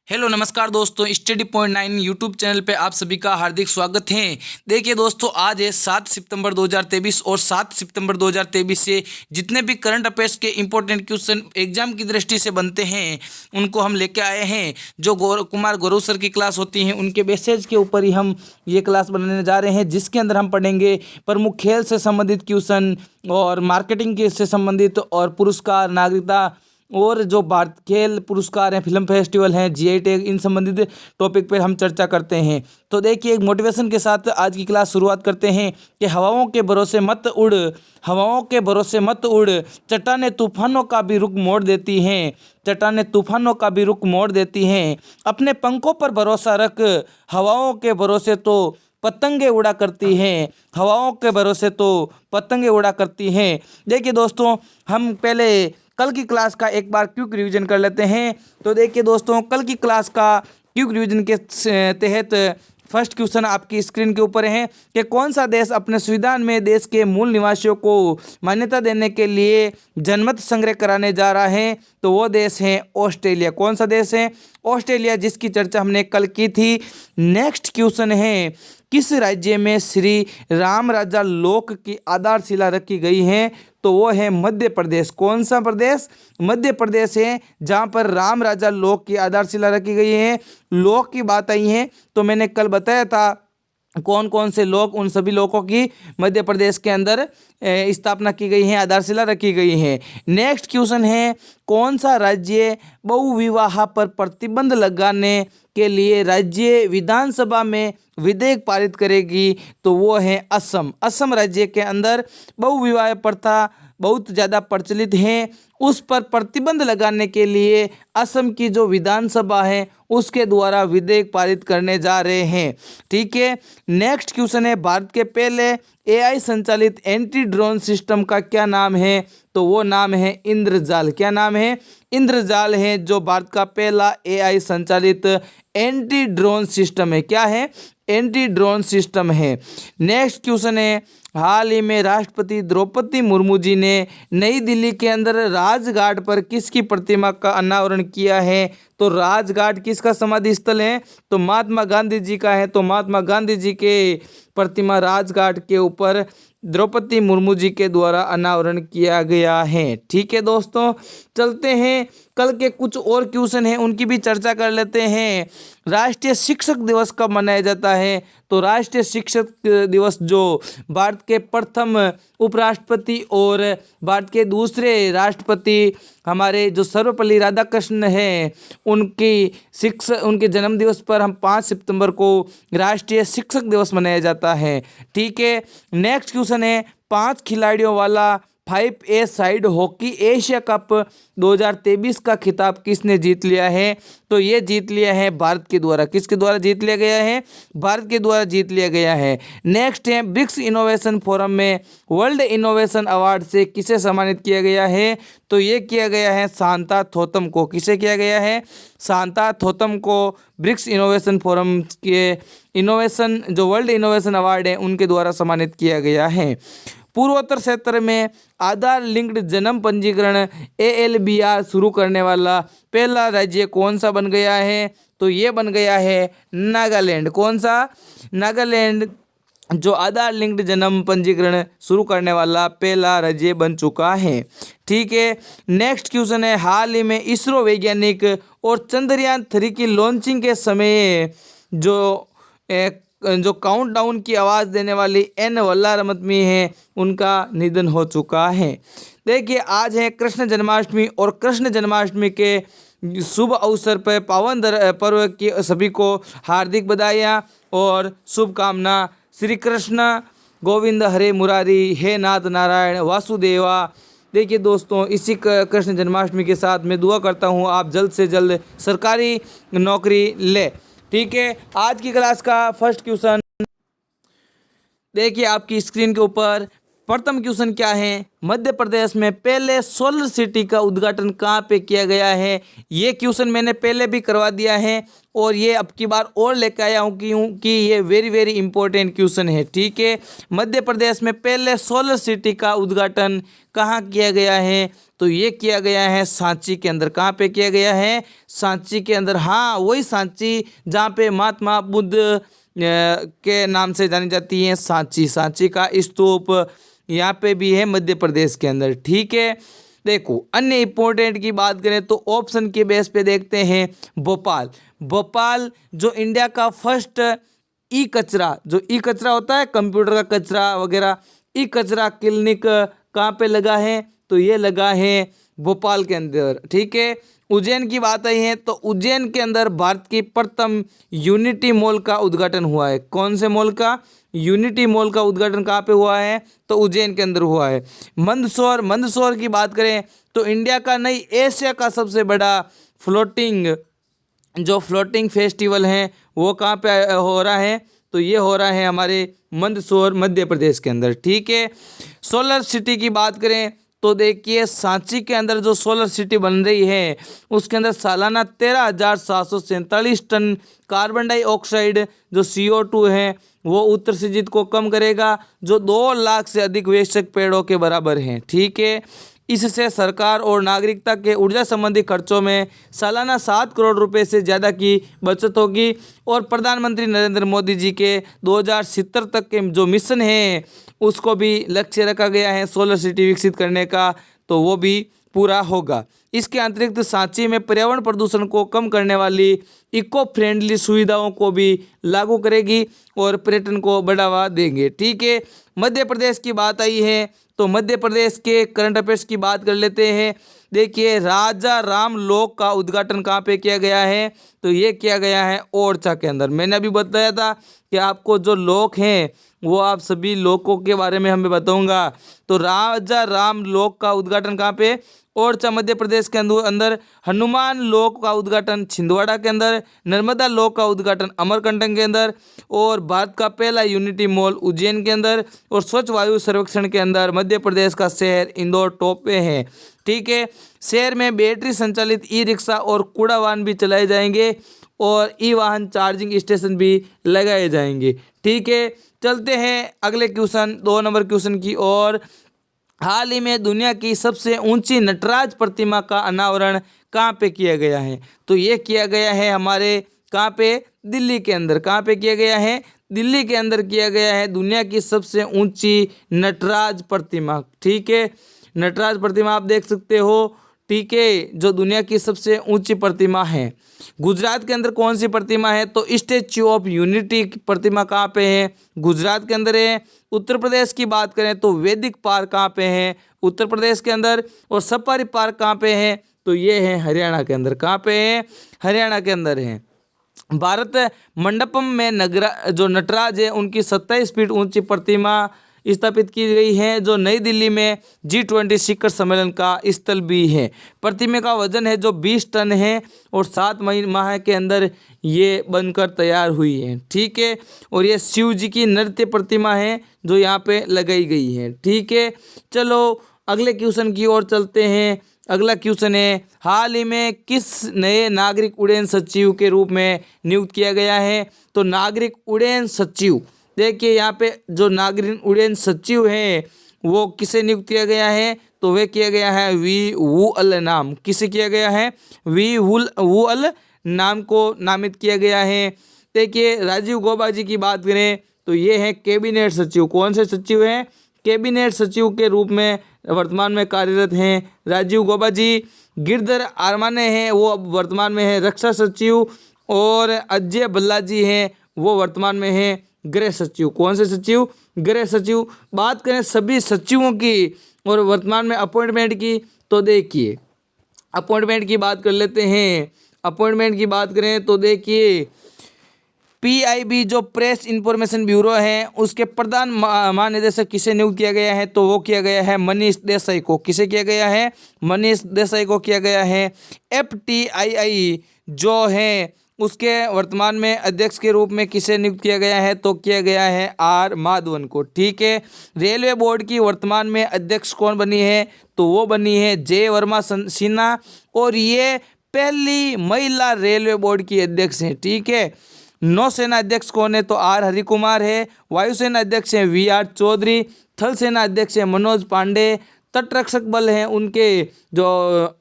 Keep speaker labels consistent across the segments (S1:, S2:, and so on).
S1: Hello नमस्कार दोस्तों, study point 9 YouTube channel पे आप सभी का हार्दिक स्वागत है। देखिए दोस्तों, आज है 7 सितंबर 2023 और 7 सितंबर 2023 से जितने भी करंट अफेयर्स के इंपॉर्टेंट क्वेश्चन एग्जाम की दृष्टि से बनते हैं उनको हम लेके आए हैं। जो कुमार गौरव सर की क्लास होती हैं उनके बेसिस के ऊपर ही हम ये क्लास बनाने जा रहे हैं, जिसके अंदर हम पढ़ेंगे प्रमुख खेल से संबंधित क्वेश्चन और मार्केटिंग के से संबंधित और पुरस्कार, नागरिकता और जो भारत खेल पुरस्कार हैं, फिल्म फेस्टिवल हैं, जीआई टैग, इन संबंधित टॉपिक पर हम चर्चा करते हैं। तो देखिए, एक मोटिवेशन के साथ आज की क्लास शुरुआत करते हैं कि हवाओं के भरोसे मत उड़, हवाओं के भरोसे मत उड़, चट्टानें तूफानों का भी रुख मोड़ देती हैं, चट्टानें तूफानों का भी रुख मोड़ देती हैं, अपने पंखों पर भरोसा रख, हवाओं के भरोसे तो पतंगे उड़ा करती हैं, हवाओं के भरोसे तो पतंगे उड़ा करती हैं। देखिए दोस्तों, हम पहले कल की क्लास का एक बार क्विक रिवीजन कर लेते हैं। तो देखिए दोस्तों, कल की क्लास का क्विक रिवीजन के तहत फर्स्ट क्वेश्चन आपकी स्क्रीन के ऊपर है कि कौन सा देश अपने संविधान में देश के मूल निवासियों को मान्यता देने के लिए जनमत संग्रह कराने जा रहा है। तो वो देश है ऑस्ट्रेलिया। कौन सा देश है? ऑस्ट्रेलिया, जिसकी चर्चा हमने कल की थी। नेक्स्ट क्वेश्चन है, किस राज्य में श्री राम राजा लोक की आधारशिला रखी गई है? तो वो है मध्य प्रदेश। कौन सा प्रदेश? मध्य प्रदेश है, जहाँ पर राम राजा लोक की आधारशिला रखी गई है। लोक की बात आई है तो मैंने कल बताया था कौन कौन से लोक, उन सभी लोगों की मध्य प्रदेश के अंदर स्थापना की गई है, आधारशिला रखी गई है। नेक्स्ट क्वेश्चन है, कौन सा राज्य बहुविवाह पर प्रतिबंध लगाने के लिए राज्य विधानसभा में विधेयक पारित करेगी? तो वो है असम। असम राज्य के अंदर बहुविवाह प्रथा बहुत ज़्यादा प्रचलित है, उस पर प्रतिबंध लगाने के लिए असम की जो विधानसभा है उसके द्वारा विधेयक पारित करने जा रहे हैं। ठीक है। नेक्स्ट क्वेश्चन है, भारत के पहले एआई संचालित एंटी ड्रोन सिस्टम का क्या नाम है? तो वो नाम है इंद्रजाल। क्या नाम है? इंद्रजाल है, जो भारत का पहला एआई संचालित एंटी ड्रोन सिस्टम है। क्या है? एंटी ड्रोन सिस्टम है। नेक्स्ट क्वेश्चन है, हाल ही में राष्ट्रपति द्रौपदी मुर्मू जी ने नई दिल्ली के अंदर राजघाट पर किसकी प्रतिमा का अनावरण किया है? तो राजघाट किसका समाधि स्थल है? तो महात्मा गांधी जी का है। तो महात्मा गांधी जी के प्रतिमा राजघाट के ऊपर द्रौपदी मुर्मू जी के द्वारा अनावरण किया गया है। ठीक है दोस्तों, चलते हैं कल के कुछ और क्वेश्चन हैं उनकी भी चर्चा कर लेते हैं। राष्ट्रीय शिक्षक दिवस कब मनाया जाता है? तो राष्ट्रीय शिक्षक दिवस जो भारत के प्रथम उपराष्ट्रपति और भारत के दूसरे राष्ट्रपति हमारे जो सर्वपल्ली राधाकृष्णन हैं उनके जन्म दिवस पर हम 5 सितंबर को राष्ट्रीय शिक्षक दिवस मनाया जाता है। ठीक है। नेक्स्ट क्वेश्चन है, 5 खिलाड़ियों वाला 5A side hockey Asia cup 2023 का खिताब किसने जीत लिया है? तो ये जीत लिया है भारत के द्वारा। किसके द्वारा जीत लिया गया है? भारत के द्वारा जीत लिया गया है। नेक्स्ट है, ब्रिक्स इनोवेशन फोरम में वर्ल्ड इनोवेशन अवार्ड से किसे सम्मानित किया गया है? तो ये किया गया है शांता थोतम को। किसे किया गया है? शांता थोतम को ब्रिक्स इनोवेशन फोरम के इनोवेशन जो वर्ल्ड इनोवेशन अवार्ड है उनके द्वारा सम्मानित किया गया है। पूर्वोत्तर क्षेत्र में आधार लिंक्ड जन्म पंजीकरण ALBR शुरू करने वाला पहला राज्य कौन सा बन गया है? तो ये बन गया है नागालैंड। कौन सा? नागालैंड, जो आधार लिंक्ड जन्म पंजीकरण शुरू करने वाला पहला राज्य बन चुका है। ठीक है। नेक्स्ट क्वेश्चन है, हाल ही में इसरो वैज्ञानिक और चंद्रयान 3 की लॉन्चिंग के समय जो काउंटडाउन की आवाज़ देने वाली एन वल्लारमतमी है उनका निधन हो चुका है। देखिए, आज है कृष्ण जन्माष्टमी और कृष्ण जन्माष्टमी के शुभ अवसर पर पावन पर्व की सभी को हार्दिक बधाइयाँ और शुभकामना। श्री कृष्ण गोविंद हरे मुरारी, हे नाथ नारायण वासुदेवा। देखिए दोस्तों, इसी कृष्ण जन्माष्टमी के साथ मैं दुआ करता हूँ आप जल्द से जल्द सरकारी नौकरी ले। ठीक है। आज की क्लास का फर्स्ट क्वेश्चन देखिए आपकी स्क्रीन के ऊपर, प्रथम क्वेश्चन क्या है, मध्य प्रदेश में पहले सोलर सिटी का उद्घाटन कहाँ पे किया गया है। ये क्वेश्चन मैंने पहले भी करवा दिया है और ये अब की बार और लेकर आया हूँ कि ये वेरी वेरी इंपॉर्टेंट क्वेश्चन है। ठीक है, मध्य प्रदेश में पहले सोलर सिटी का उद्घाटन कहाँ किया गया है, तो ये किया गया है सांची के अंदर। कहाँ पे किया गया है, सांची के अंदर। हाँ, वही सांची जहाँ पे महात्मा बुद्ध के नाम से जानी जाती है सांची। सांची का स्तूप यहाँ पे भी है मध्य प्रदेश के अंदर। ठीक है, देखो अन्य इंपॉर्टेंट की बात करें तो ऑप्शन के बेस पे देखते हैं भोपाल। भोपाल जो इंडिया का फर्स्ट ई कचरा, जो ई कचरा होता है कंप्यूटर का कचरा वगैरह, ई कचरा क्लिनिक कहाँ पे लगा है, तो ये लगा है भोपाल के अंदर। ठीक है, उज्जैन की बात आई है तो उज्जैन के अंदर भारत की प्रथम यूनिटी मॉल का उद्घाटन हुआ है। कौन से मॉल का, यूनिटी मॉल का उद्घाटन कहाँ पे हुआ है, तो उज्जैन के अंदर हुआ है। मंदसौर, मंदसौर की बात करें तो इंडिया का नहीं एशिया का सबसे बड़ा फ्लोटिंग फेस्टिवल है वो कहाँ पे हो रहा है, तो ये हो रहा है हमारे मंदसौर मध्य प्रदेश के अंदर। ठीक है, सोलर सिटी की बात करें तो देखिए सांची के अंदर जो सोलर सिटी बन रही है उसके अंदर सालाना 13,747 टन कार्बन डाइऑक्साइड जो CO2 है वो उत्सर्जित को कम करेगा, जो 2 लाख से अधिक वैश्विक पेड़ों के बराबर हैं। ठीक है, इससे सरकार और नागरिकता के ऊर्जा संबंधी खर्चों में सालाना 7 करोड़ रुपए से ज़्यादा की बचत होगी। और प्रधानमंत्री नरेंद्र मोदी जी के 2070 तक के जो मिशन है उसको भी लक्ष्य रखा गया है सोलर सिटी विकसित करने का, तो वो भी पूरा होगा। इसके अतिरिक्त सांची में पर्यावरण प्रदूषण को कम करने वाली इको फ्रेंडली सुविधाओं को भी लागू करेगी और पर्यटन को बढ़ावा देंगे। ठीक है, मध्य प्रदेश की बात आई है तो मध्य प्रदेश के करंट अफेयर्स की बात कर लेते हैं। देखिए राजा राम लोक का उद्घाटन कहाँ पे किया गया है, तो ये किया गया है ओरछा के अंदर। मैंने अभी बताया था कि आपको जो लोक हैं वो आप सभी लोकों के बारे में हमें बताऊंगा। तो राजा राम लोक का उद्घाटन कहाँ पे, ओरछा मध्य प्रदेश के अंदर। हनुमान लोक का उद्घाटन छिंदवाड़ा के अंदर। नर्मदा लोक का उद्घाटन अमरकंटक के अंदर। और भारत का पहला यूनिटी मॉल उज्जैन के अंदर। और स्वच्छ वायु सर्वेक्षण के अंदर मध्य प्रदेश का शहर इंदौर टॉप पे है। ठीक है, शहर में बैटरी संचालित ई रिक्शा और कूड़ा वाहन भी चलाए जाएंगे और ई वाहन चार्जिंग स्टेशन भी लगाए जाएंगे। ठीक है, चलते हैं अगले क्वेश्चन 2 नंबर क्वेश्चन की ओर। हाल ही में दुनिया की सबसे ऊंची नटराज प्रतिमा का अनावरण कहाँ पे किया गया है, तो ये किया गया है हमारे कहाँ पे, दिल्ली के अंदर। कहाँ पे किया गया है, दिल्ली के अंदर किया गया है दुनिया की सबसे ऊंची नटराज प्रतिमा। ठीक है, नटराज प्रतिमा आप देख सकते हो। ठीक है, जो दुनिया की सबसे ऊंची प्रतिमा है। गुजरात के अंदर कौन सी प्रतिमा है, तो स्टैच्यू ऑफ यूनिटी की प्रतिमा कहाँ पे है, गुजरात के अंदर है। उत्तर प्रदेश की बात करें तो वैदिक पार्क कहाँ पे है, उत्तर प्रदेश के अंदर। और सफारी पार्क कहाँ पे है, तो ये है हरियाणा के अंदर। कहाँ पे है, हरियाणा के अंदर है। भारत मंडपम में जो नटराज है उनकी 27 फीट ऊंची प्रतिमा स्थापित की गई है, जो नई दिल्ली में G20 शिखर सम्मेलन का स्थल भी है। प्रतिमा का वजन है जो 20 टन है और 7 माह के अंदर ये बनकर तैयार हुई है। ठीक है, और ये शिव जी की नृत्य प्रतिमा है जो यहाँ पे लगाई गई है। ठीक है, चलो अगले क्वेश्चन की ओर चलते हैं। अगला क्वेश्चन है, हाल ही में किस नए नागरिक उड्डयन सचिव के रूप में नियुक्त किया गया है, तो नागरिक उड्डयन सचिव। देखिए यहाँ पे जो नागरिक उड्डयन सचिव है वो किसे नियुक्त किया गया है, तो वह किया गया है वी.वू.अल नाम। किसे किया गया है, वी.वू.अल नाम को नामित किया गया है। देखिए राजीव गौबा जी की बात करें तो ये है कैबिनेट सचिव। कौन से सचिव हैं, कैबिनेट सचिव के रूप में वर्तमान में कार्यरत हैं राजीव गौबा जी। गिरधर आरमाने हैं वो अब वर्तमान में है रक्षा सचिव। और अजय भल्ला जी हैं वो वर्तमान में हैं गृह सचिव। कौन से सचिव, गृह सचिव। बात करें सभी सचिवों की और वर्तमान में अपॉइंटमेंट की, तो देखिए अपॉइंटमेंट की बात कर लेते हैं। अपॉइंटमेंट की बात करें तो देखिए PIB जो प्रेस इंफॉर्मेशन ब्यूरो है उसके प्रधान महानिदेशक किसे नियुक्त किया गया है, तो वो किया गया है मनीष देसाई को। किसे किया गया है, मनीष देसाई को किया गया है। FTII जो है उसके वर्तमान में अध्यक्ष के रूप में किसे नियुक्त किया गया है, तो किया गया है आर माधवन को। ठीक है। रेलवे बोर्ड की वर्तमान में अध्यक्ष कौन बनी है, तो वो बनी है जय वर्मा सिन्हा, और ये पहली महिला रेलवे बोर्ड की अध्यक्ष हैं। ठीक है। नौसेना अध्यक्ष कौन है, तो आर हरिकुमार है। वायुसेना अध्यक्ष है वी आर चौधरी। थल सेना अध्यक्ष है मनोज पांडे। तटरक्षक बल हैं उनके जो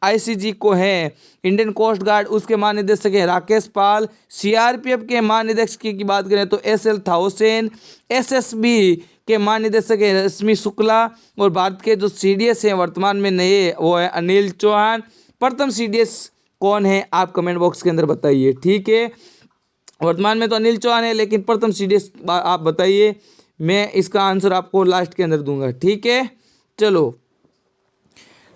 S1: आईसीजी को है इंडियन कोस्ट गार्ड, उसके महानिदेशक है राकेश पाल। सीआरपीएफ के महानिदेशक की बात करें तो एसएल थाउसेन। एसएसबी के महानिदेशक है रश्मि शुक्ला। और भारत के जो सीडीएस हैं वर्तमान में नए, वो है अनिल चौहान। प्रथम सीडीएस कौन है, आप कमेंट बॉक्स के अंदर बताइए। ठीक है। वर्तमान में तो अनिल चौहान है, लेकिन प्रथम सीडीएस आप बताइए। मैं इसका आंसर आपको लास्ट के अंदर दूंगा। ठीक है। चलो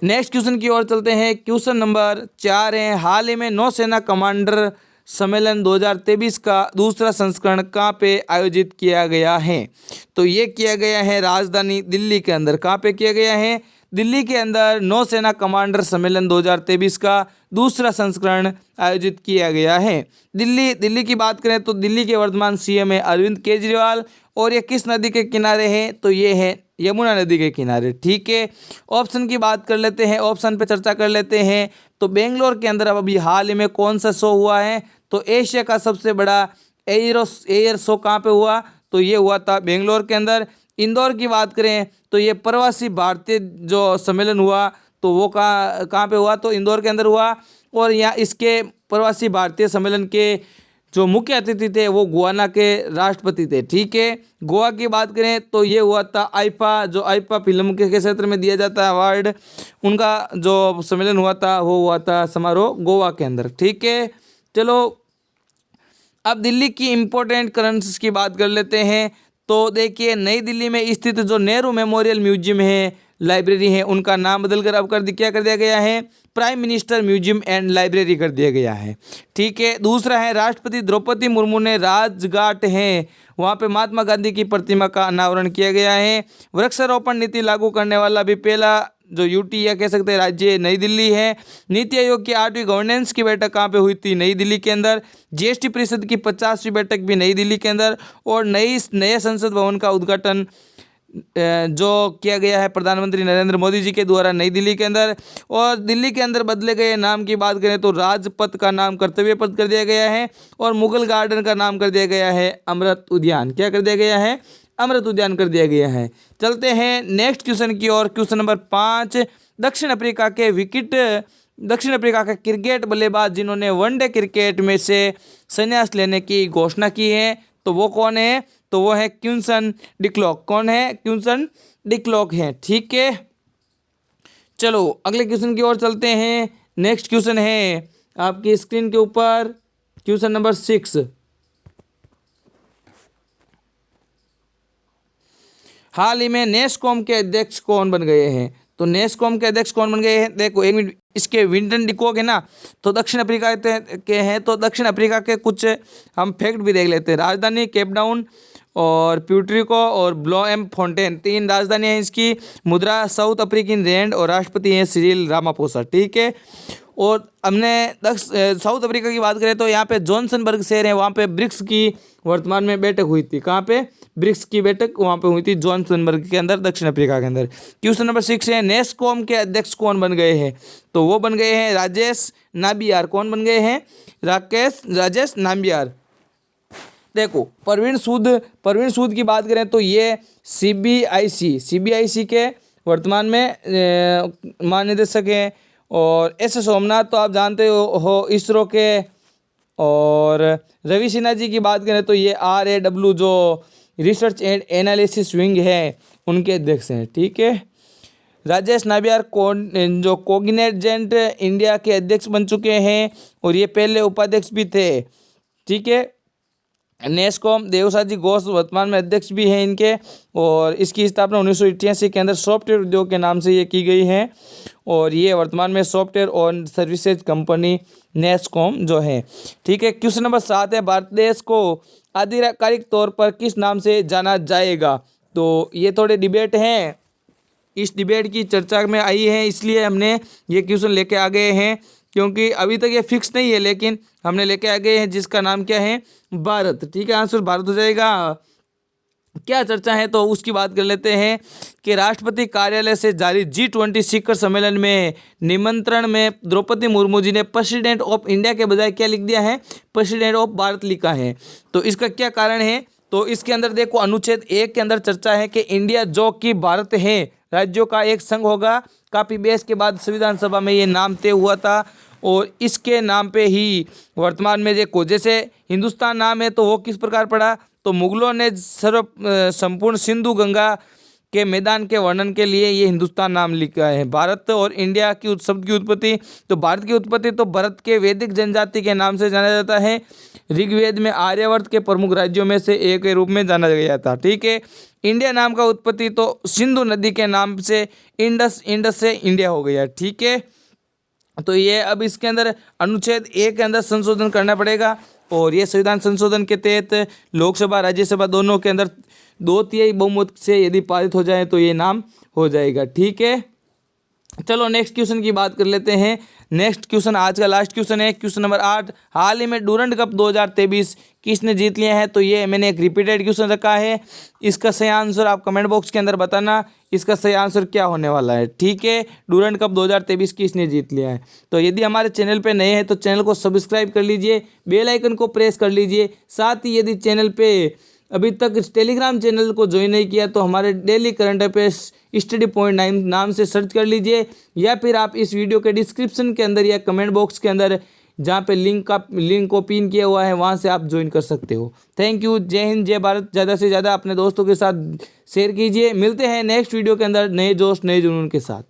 S1: नेक्स्ट क्वेश्चन की ओर चलते हैं। क्वेश्चन नंबर 4 है, हाल ही में नौसेना कमांडर सम्मेलन 2023 का दूसरा संस्करण कहाँ पे आयोजित किया गया है, तो ये किया गया है राजधानी दिल्ली के अंदर। कहाँ पे किया गया है, दिल्ली के अंदर नौसेना कमांडर सम्मेलन 2023 का दूसरा संस्करण आयोजित किया गया है। दिल्ली की बात करें तो दिल्ली के वर्तमान सीएम है अरविंद केजरीवाल। और ये किस नदी के किनारे है, तो ये है यमुना नदी के किनारे। ठीक है। ऑप्शन की बात कर लेते हैं, ऑप्शन पे चर्चा कर लेते हैं। तो बेंगलोर के अंदर अब अभी हाल ही में कौन सा शो हुआ है, तो एशिया का सबसे बड़ा एयर शो कहाँ पे हुआ, तो ये हुआ था बेंगलोर के अंदर। इंदौर की बात करें तो ये प्रवासी भारतीय जो सम्मेलन हुआ, तो वो कहाँ पे हुआ, तो इंदौर के अंदर हुआ। और यहाँ इसके प्रवासी भारतीय सम्मेलन के जो मुख्य अतिथि थे वो गोवाना के राष्ट्रपति थे। ठीक है। गोवा की बात करें तो ये हुआ था आईफा, जो आईफा फिल्म के क्षेत्र में दिया जाता है अवार्ड, उनका जो सम्मेलन हुआ था वो हुआ था समारोह गोवा के अंदर। ठीक है। चलो अब दिल्ली की इम्पोर्टेंट करेंसीज की बात कर लेते हैं। तो देखिए नई दिल्ली में स्थित जो नेहरू मेमोरियल म्यूजियम है, लाइब्रेरी है, उनका नाम बदलकर अब क्या कर दिया गया है, prime minister museum and library कर दिया गया है। ठीक है। दूसरा है राष्ट्रपति द्रौपदी मुर्मू ने राजघाट है वहाँ पे महात्मा गांधी की प्रतिमा का अनावरण किया गया है। वृक्षारोपण नीति लागू करने वाला भी पहला जो यूटी या कह सकते हैं राज्य नई दिल्ली है। नीति आयोग की 8वीं गवर्नेंस की बैठक कहाँ पे हुई थी, नई दिल्ली के अंदर। जीएसटी परिषद की 50वीं बैठक भी नई दिल्ली के अंदर। और नए संसद भवन का उद्घाटन जो किया गया है प्रधानमंत्री नरेंद्र मोदी जी के द्वारा नई दिल्ली के अंदर। और दिल्ली के अंदर बदले गए नाम की बात करें तो राजपथ का नाम कर्तव्य पथ कर दिया गया है। और मुगल गार्डन का नाम कर दिया गया है अमृत उद्यान। क्या कर दिया गया है, अमृत उद्यान कर दिया गया है। चलते हैं नेक्स्ट क्वेश्चन की ओर। क्वेश्चन नंबर 5, दक्षिण अफ्रीका का क्रिकेट बल्लेबाज जिन्होंने वनडे क्रिकेट में से संन्यास लेने की घोषणा की है, तो वो कौन है, तो वो है क्विंटन डिकॉक। कौन है, क्विंटन डिकॉक है। ठीक है। चलो अगले क्वेश्चन की ओर चलते हैं। नेक्स्ट क्वेश्चन है आपकी स्क्रीन के ऊपर, क्वेश्चन नंबर 6, हाल ही में नेस्कॉम के अध्यक्ष कौन बन गए हैं, तो नेस्कॉम के अध्यक्ष कौन बन गए हैं, देखो एक मिनट, इसके विंटन डिकॉक है ना, तो दक्षिण अफ्रीका के हैं। तो दक्षिण अफ्रीका के कुछ हम फैक्ट भी देख लेते हैं। राजधानी केपटाउन और प्यूट्रिको और ब्लोएम फोंटेन 3 राजधानियाँ हैं इसकी। मुद्रा साउथ अफ्रीकन रैंड और राष्ट्रपति हैं सिरिल रामापोसा। ठीक है। और हमने साउथ अफ्रीका की बात करें तो यहाँ पे जोहान्सबर्ग शहर है, वहाँ पे ब्रिक्स की वर्तमान में बैठक हुई थी। कहाँ पे, ब्रिक्स की बैठक वहाँ पे हुई थी जोहान्सबर्ग के अंदर, दक्षिण अफ्रीका के अंदर। क्वेश्चन नंबर 6 है, नेस्कॉम के अध्यक्ष कौन बन गए हैं, तो वो बन गए हैं राजेश नाबियार। कौन बन गए हैं, राजेश नाबियार। देखो परवीन सूद की बात करें तो ये सीबीआईसी के वर्तमान में महानिदेशक हैं। और एस सोमनाथ तो आप जानते हो इसरो के। और रवि सिन्हा जी की बात करें तो ये RAW जो रिसर्च एंड एनालिसिस विंग है उनके अध्यक्ष हैं। ठीक है। राजेश नाबियार जो कोग्निजेंट इंडिया के अध्यक्ष बन चुके हैं और ये पहले उपाध्यक्ष भी थे। ठीक है। नेस्कॉम देवसाजी घोष वर्तमान में अध्यक्ष भी हैं इनके। और इसकी स्थापना 1988 के अंदर सॉफ्टवेयर उद्योग के नाम से ये की गई है। और ये वर्तमान में सॉफ्टवेयर और सर्विसेज कंपनी नेस्कॉम जो है। ठीक है। क्वेश्चन नंबर 7 है, भारत देश को आधिकारिक तौर पर किस नाम से जाना जाएगा, तो ये थोड़े डिबेट हैं, इस डिबेट की चर्चा में आई है, इसलिए हमने ये क्वेश्चन लेके आ गए हैं। क्योंकि अभी तक ये फिक्स नहीं है, लेकिन हमने लेके आ गए हैं जिसका नाम क्या है, भारत। ठीक है, आंसर भारत हो जाएगा। क्या चर्चा है तो उसकी बात कर लेते हैं कि राष्ट्रपति कार्यालय से जारी G20 शिखर सम्मेलन में निमंत्रण में द्रौपदी मुर्मू जी ने प्रेसिडेंट ऑफ इंडिया के बजाय क्या लिख दिया है, प्रेसिडेंट ऑफ भारत लिखा है। तो इसका क्या कारण है, तो इसके अंदर देखो अनुच्छेद 1 के अंदर चर्चा है कि इंडिया जो कि भारत है राज्यों का एक संघ होगा। काफ़ी बहस के बाद संविधान सभा में ये नाम तय हुआ था और इसके नाम पे ही वर्तमान में देखो जैसे हिंदुस्तान नाम है तो वो किस प्रकार पड़ा, तो मुगलों ने संपूर्ण सिंधु गंगा के मैदान के वर्णन के लिए ये हिंदुस्तान नाम लिखा है। भारत और इंडिया की शब्द की उत्पत्ति, तो भारत की उत्पत्ति तो भरत के वैदिक जनजाति के नाम से जाना जाता है। ऋग्वेद में आर्यावर्त के प्रमुख राज्यों में से एक के रूप में जाना गया था। ठीक है, इंडिया नाम का उत्पत्ति तो सिंधु नदी के नाम से इंडस से इंडिया हो गया। ठीक है, तो ये अब इसके अंदर अनुच्छेद 1 के अंदर संशोधन करना पड़ेगा और ये संविधान संशोधन के तहत लोकसभा राज्यसभा दोनों के अंदर 2/3 बहुमत से यदि पारित हो जाए तो ये नाम हो जाएगा। ठीक है, चलो नेक्स्ट क्वेश्चन की बात कर लेते हैं। नेक्स्ट क्वेश्चन आज का लास्ट क्वेश्चन है, क्वेश्चन नंबर 8। हाल ही में डूरंड कप 2023 किसने जीत लिया है, तो ये मैंने एक रिपीटेड क्वेश्चन रखा है। इसका सही आंसर आप कमेंट बॉक्स के अंदर बताना, इसका सही आंसर क्या होने वाला है। ठीक है, डूरंड कप 2023 किसने जीत लिया है। तो यदि हमारे चैनल पे नए हैं तो चैनल को सब्सक्राइब कर लीजिए, बेल आइकन को प्रेस कर लीजिए। साथ ही यदि चैनल पे अभी तक इस टेलीग्राम चैनल को ज्वाइन नहीं किया तो हमारे daily current affairs study point 9 नाम से सर्च कर लीजिए, या फिर आप इस वीडियो के डिस्क्रिप्शन के अंदर या कमेंट बॉक्स के अंदर जहाँ पे लिंक को पिन किया हुआ है वहाँ से आप ज्वाइन कर सकते हो। थैंक यू, जय हिंद, जय भारत। ज़्यादा से ज़्यादा अपने दोस्तों के साथ शेयर कीजिए। मिलते हैं नेक्स्ट वीडियो के अंदर नए जोश नए जुनून के साथ।